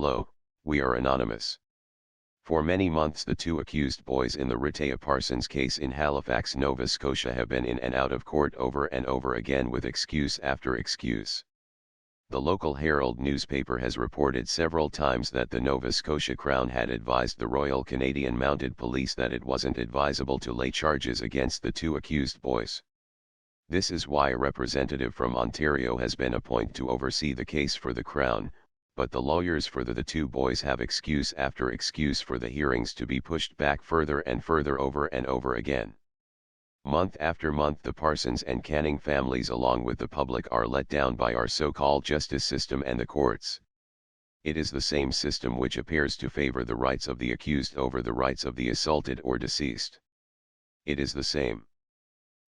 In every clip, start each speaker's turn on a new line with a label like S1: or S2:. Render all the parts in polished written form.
S1: Hello, we are anonymous. For many months the two accused boys in the Rehtaeh Parsons case in Halifax, Nova Scotia have been in and out of court over and over again with excuse after excuse. The local Herald newspaper has reported several times that the Nova Scotia Crown had advised the Royal Canadian Mounted Police that it wasn't advisable to lay charges against the two accused boys. This is why a representative from Ontario has been appointed to oversee the case for the Crown, but the lawyers for the two boys have excuse after excuse for the hearings to be pushed back further and further over and over again. Month after month the Parsons and Canning families along with the public are let down by our so-called justice system and the courts. It is the same system which appears to favor the rights of the accused over the rights of the assaulted or deceased. It is the same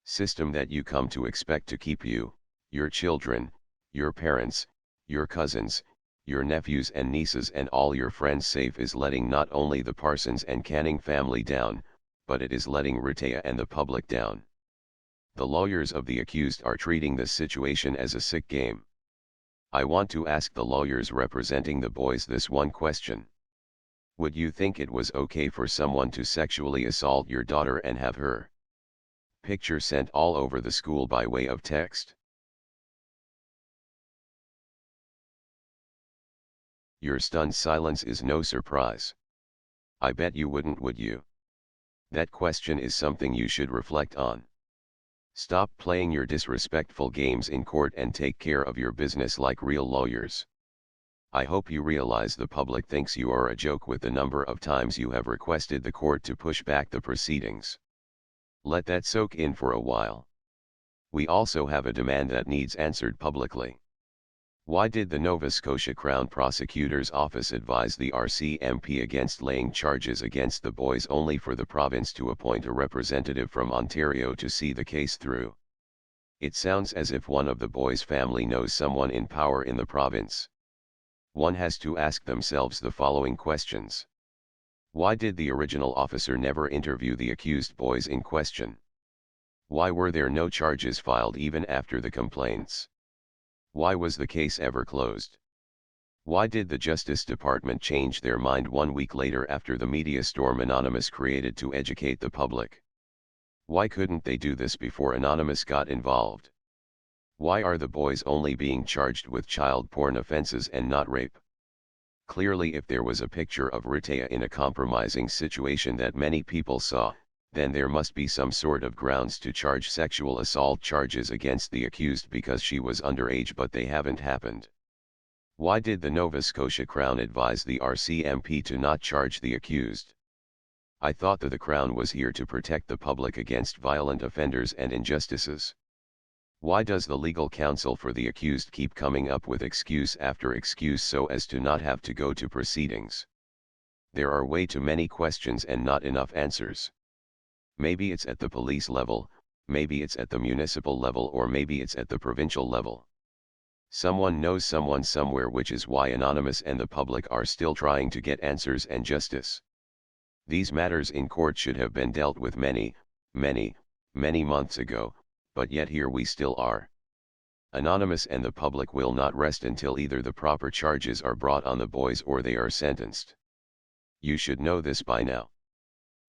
S1: system that you come to expect to keep you, your children, your parents, your cousins, your nephews and nieces and all your friends safe is letting not only the Parsons and Canning family down, but it is letting Rehtaeh and the public down. The lawyers of the accused are treating this situation as a sick game. I want to ask the lawyers representing the boys this one question. Would you think it was okay for someone to sexually assault your daughter and have her picture sent all over the school by way of text? Your stunned silence is no surprise. I bet you wouldn't, would you? That question is something you should reflect on. Stop playing your disrespectful games in court and take care of your business like real lawyers. I hope you realize the public thinks you are a joke with the number of times you have requested the court to push back the proceedings. Let that soak in for a while. We also have a demand that needs answered publicly. Why did the Nova Scotia Crown Prosecutor's Office advise the RCMP against laying charges against the boys only for the province to appoint a representative from Ontario to see the case through? It sounds as if one of the boys' family knows someone in power in the province. One has to ask themselves the following questions. Why did the original officer never interview the accused boys in question? Why were there no charges filed even after the complaints? Why was the case ever closed? Why did the Justice Department change their mind 1 week later after the media storm Anonymous created to educate the public? Why couldn't they do this before Anonymous got involved? Why are the boys only being charged with child porn offenses and not rape? Clearly, if there was a picture of Rehtaeh in a compromising situation that many people saw, then there must be some sort of grounds to charge sexual assault charges against the accused because she was underage, but they haven't happened. Why did the Nova Scotia Crown advise the RCMP to not charge the accused? I thought that the Crown was here to protect the public against violent offenders and injustices. Why does the legal counsel for the accused keep coming up with excuse after excuse so as to not have to go to proceedings? There are way too many questions and not enough answers. Maybe it's at the police level, maybe it's at the municipal level, or maybe it's at the provincial level. Someone knows someone somewhere, which is why Anonymous and the public are still trying to get answers and justice. These matters in court should have been dealt with many months ago, but yet here we still are. Anonymous and the public will not rest until either the proper charges are brought on the boys or they are sentenced. You should know this by now.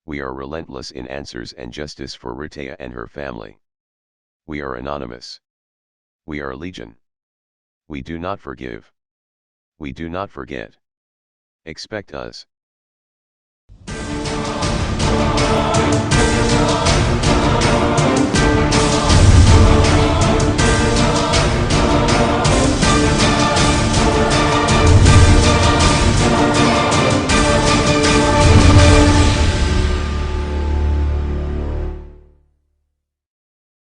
S1: We are relentless in answers and justice for Rehtaeh and her family. We are anonymous. We are legion. We do not forgive. We do not forget. Expect us.